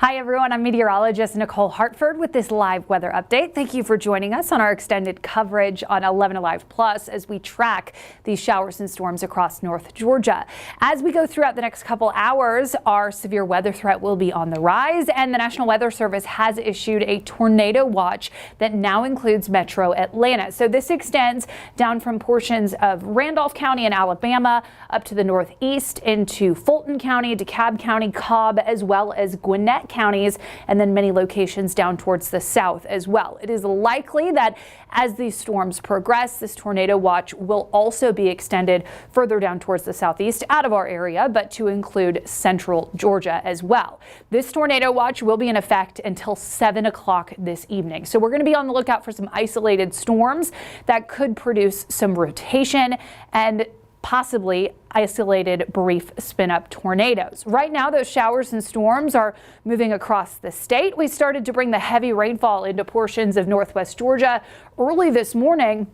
Hi everyone, I'm meteorologist Nicole Hartford with this live weather update. Thank you for joining us on our extended coverage on 11 Alive Plus as we track these showers and storms across North Georgia. As we go throughout the next couple hours, our severe weather threat will be on the rise, and the National Weather Service has issued a tornado watch that now includes Metro Atlanta. So this extends down from portions of Randolph County in Alabama up to the northeast into Fulton County, DeKalb County, Cobb, as well as Gwinnett counties, and then many locations down towards the south as well. It is likely that as these storms progress, this tornado watch will also be extended further down towards the southeast out of our area, but to include central Georgia as well. This tornado watch will be in effect until 7 o'clock this evening. So we're going to be on the lookout for some isolated storms that could produce some rotation and possibly isolated brief spin-up tornadoes. Right now, those showers and storms are moving across the state. We started to bring the heavy rainfall into portions of northwest Georgia early this morning,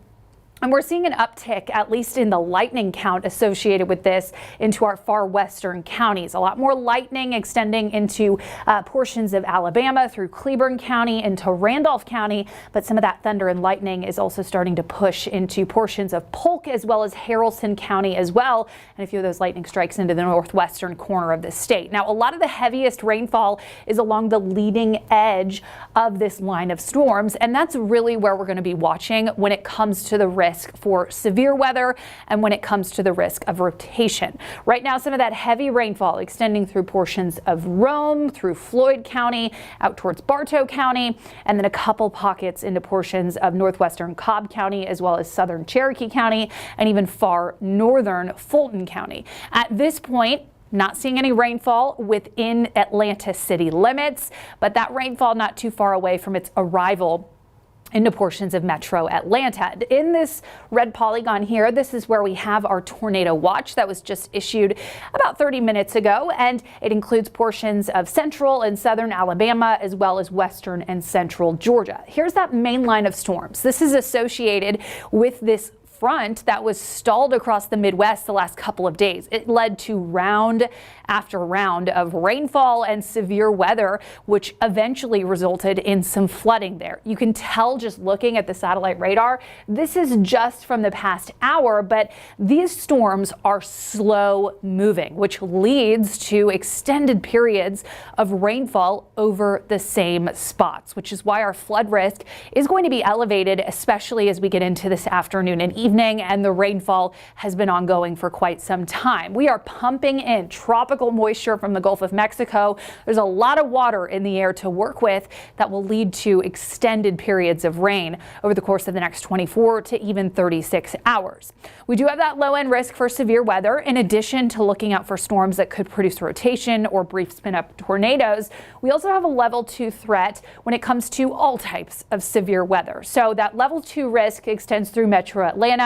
and we're seeing an uptick, at least in the lightning count associated with this, into our far western counties. A lot more lightning extending into portions of Alabama through Cleburne County into Randolph County. But some of that thunder and lightning is also starting to push into portions of Polk as well as Haralson County as well. And a few of those lightning strikes into the northwestern corner of the state. Now, a lot of the heaviest rainfall is along the leading edge of this line of storms. And that's really where we're going to be watching when it comes to the risk for severe weather and when it comes to the risk of rotation. Right now, some of that heavy rainfall extending through portions of Rome, through Floyd County, out towards Bartow County, and then a couple pockets into portions of northwestern Cobb County, as well as southern Cherokee County, and even far northern Fulton County. At this point, not seeing any rainfall within Atlanta city limits, but that rainfall not too far away from its arrival into portions of Metro Atlanta. In this red polygon here, this is where we have our tornado watch that was just issued about 30 minutes ago, and it includes portions of central and southern Alabama as well as western and central Georgia. Here's that main line of storms. This is associated with this front that was stalled across the Midwest the last couple of days. It led to round after round of rainfall and severe weather, which eventually resulted in some flooding there. You can tell just looking at the satellite radar, this is just from the past hour, but these storms are slow moving, which leads to extended periods of rainfall over the same spots, which is why our flood risk is going to be elevated, especially as we get into this afternoon and evening, and the rainfall has been ongoing for quite some time. We are pumping in tropical moisture from the Gulf of Mexico. There's a lot of water in the air to work with that will lead to extended periods of rain over the course of the next 24 to even 36 hours. We do have that low end risk for severe weather. In addition to looking out for storms that could produce rotation or brief spin up tornadoes, we also have a level 2 threat when it comes to all types of severe weather. So that level 2 risk extends through Metro Atlanta.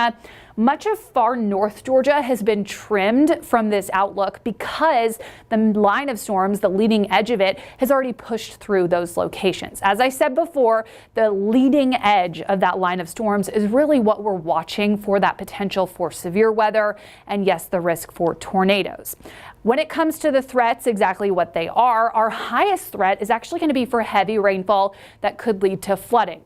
Much of far north Georgia has been trimmed from this outlook because the line of storms, the leading edge of it, has already pushed through those locations. As I said before, the leading edge of that line of storms is really what we're watching for, that potential for severe weather and, yes, the risk for tornadoes. When it comes to the threats, exactly what they are, our highest threat is actually going to be for heavy rainfall that could lead to flooding.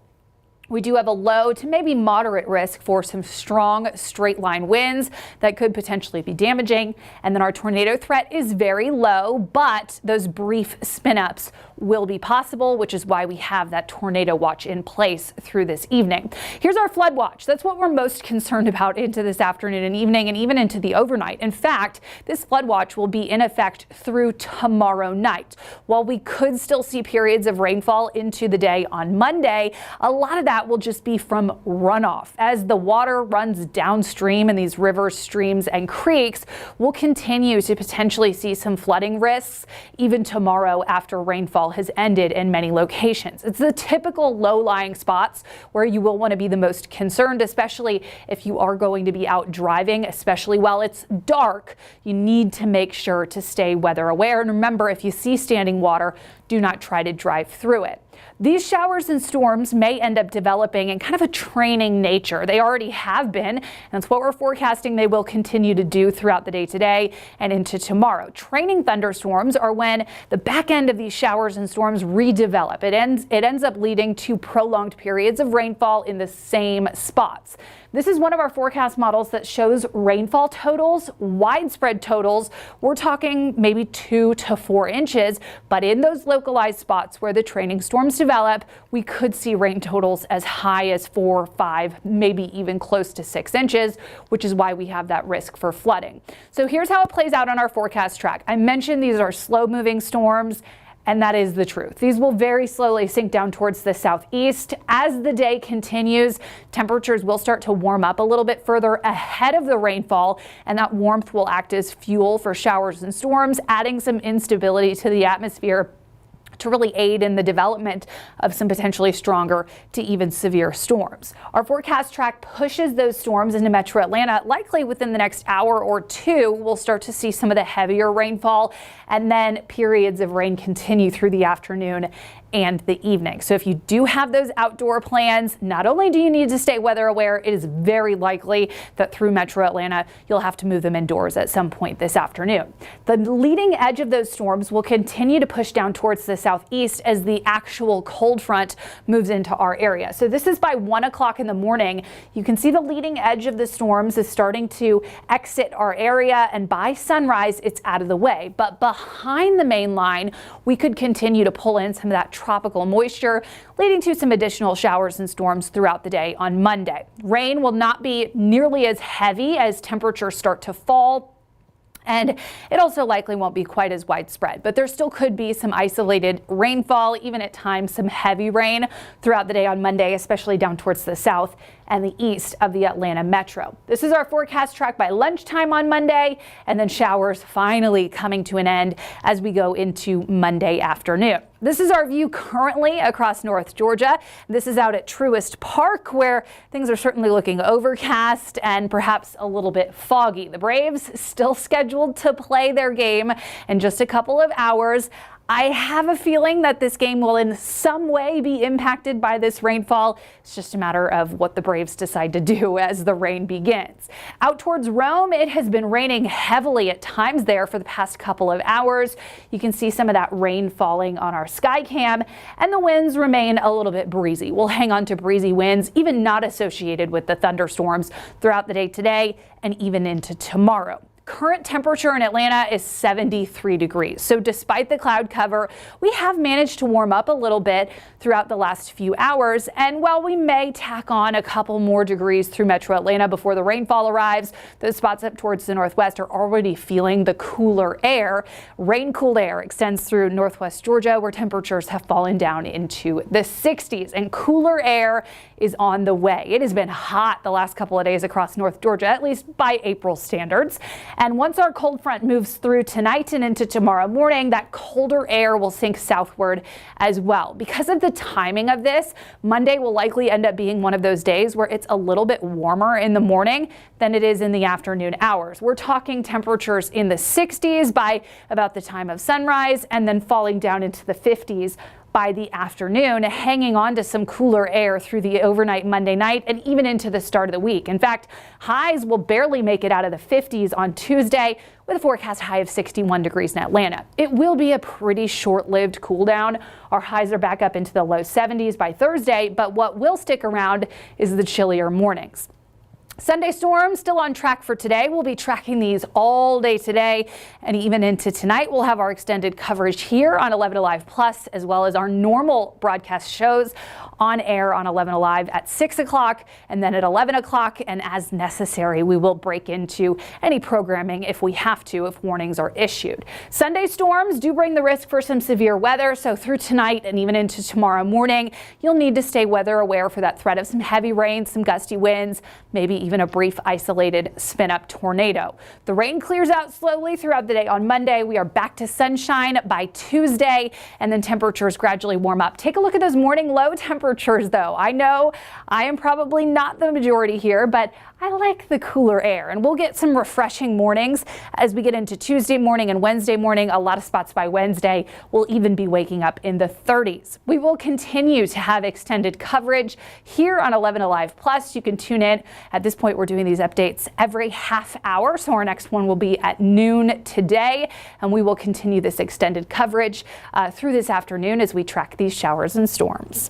We do have a low to maybe moderate risk for some strong straight line winds that could potentially be damaging. And then our tornado threat is very low, but those brief spin ups will be possible, which is why we have that tornado watch in place through this evening. Here's our flood watch. That's what we're most concerned about into this afternoon and evening, and even into the overnight. In fact, this flood watch will be in effect through tomorrow night. While we could still see periods of rainfall into the day on Monday, a lot of that will just be from runoff. As the water runs downstream in these rivers, streams, and creeks, we'll continue to potentially see some flooding risks even tomorrow after rainfall has ended in many locations. It's the typical low-lying spots where you will want to be the most concerned, especially if you are going to be out driving, especially while it's dark. You need to make sure to stay weather aware. And remember, if you see standing water, do not try to drive through it. These showers and storms may end up developing in kind of a training nature. They already have been, and that's what we're forecasting they will continue to do throughout the day today and into tomorrow. Training thunderstorms are when the back end of these showers and storms redevelop. It ends up leading to prolonged periods of rainfall in the same spots. This is one of our forecast models that shows rainfall totals, widespread totals. We're talking maybe 2 to 4 inches, but in those localized spots where the training storms develop, we could see rain totals as high as 4, 5, maybe even close to 6 inches, which is why we have that risk for flooding. So here's how it plays out on our forecast track. I mentioned these are slow moving storms. And that is the truth. These will very slowly sink down towards the southeast. As the day continues, temperatures will start to warm up a little bit further ahead of the rainfall, and that warmth will act as fuel for showers and storms, adding some instability to the atmosphere to really aid in the development of some potentially stronger to even severe storms. Our forecast track pushes those storms into metro Atlanta. Likely within the next hour or two, we'll start to see some of the heavier rainfall, and then periods of rain continue through the afternoon and the evening. So if you do have those outdoor plans, not only do you need to stay weather aware, it is very likely that through metro Atlanta, you'll have to move them indoors at some point this afternoon. The leading edge of those storms will continue to push down towards the southeast as the actual cold front moves into our area. So this is by 1 o'clock in the morning. You can see the leading edge of the storms is starting to exit our area, and by sunrise, it's out of the way. But behind the main line, we could continue to pull in some of that tropical moisture, leading to some additional showers and storms throughout the day on Monday. Rain will not be nearly as heavy as temperatures start to fall, and it also likely won't be quite as widespread, but there still could be some isolated rainfall, even at times some heavy rain throughout the day on Monday, especially down towards the south and the east of the Atlanta metro. This is our forecast track by lunchtime on Monday, and then showers finally coming to an end as we go into Monday afternoon. This is our view currently across North Georgia. This is out at Truist Park, where things are certainly looking overcast and perhaps a little bit foggy. The Braves still scheduled to play their game in just a couple of hours. I have a feeling that this game will in some way be impacted by this rainfall. It's just a matter of what the Braves decide to do as the rain begins. Out towards Rome, it has been raining heavily at times there for the past couple of hours. You can see some of that rain falling on our sky cam, and the winds remain a little bit breezy. We'll hang on to breezy winds, even not associated with the thunderstorms, throughout the day today and even into tomorrow. Current temperature in Atlanta is 73 degrees. So despite the cloud cover, we have managed to warm up a little bit throughout the last few hours. And while we may tack on a couple more degrees through metro Atlanta before the rainfall arrives, those spots up towards the northwest are already feeling the cooler air. Rain-cooled air extends through northwest Georgia, where temperatures have fallen down into the 60s, and cooler air is on the way. It has been hot the last couple of days across North Georgia, at least by April standards. And once our cold front moves through tonight and into tomorrow morning, that colder air will sink southward as well. Because of the timing of this, Monday will likely end up being one of those days where it's a little bit warmer in the morning than it is in the afternoon hours. We're talking temperatures in the 60s by about the time of sunrise, and then falling down into the 50s by the afternoon, hanging on to some cooler air through the overnight Monday night and even into the start of the week. In fact, highs will barely make it out of the 50s on Tuesday, with a forecast high of 61 degrees in Atlanta. It will be a pretty short-lived cool down. Our highs are back up into the low 70s by Thursday, but what will stick around is the chillier mornings. Sunday storms still on track for today. We'll be tracking these all day today and even into tonight. We'll have our extended coverage here on 11 Alive Plus, as well as our normal broadcast shows on air on 11 Alive at 6 o'clock and then at 11 o'clock. And as necessary, we will break into any programming if we have to, if warnings are issued. Sunday storms do bring the risk for some severe weather. So through tonight and even into tomorrow morning, you'll need to stay weather aware for that threat of some heavy rain, some gusty winds, maybe even a brief isolated spin-up tornado. The rain clears out slowly throughout the day on Monday. We are back to sunshine by Tuesday, and then temperatures gradually warm up. Take a look at those morning low temperatures, though. I know I am probably not the majority here, but I like the cooler air, and we'll get some refreshing mornings as we get into Tuesday morning and Wednesday morning. A lot of spots by Wednesday will even be waking up in the 30s. We will continue to have extended coverage here on 11 Alive Plus. You can tune in. At this point, we're doing these updates every half hour, so our next one will be at noon today, and we will continue this extended coverage through this afternoon as we track these showers and storms.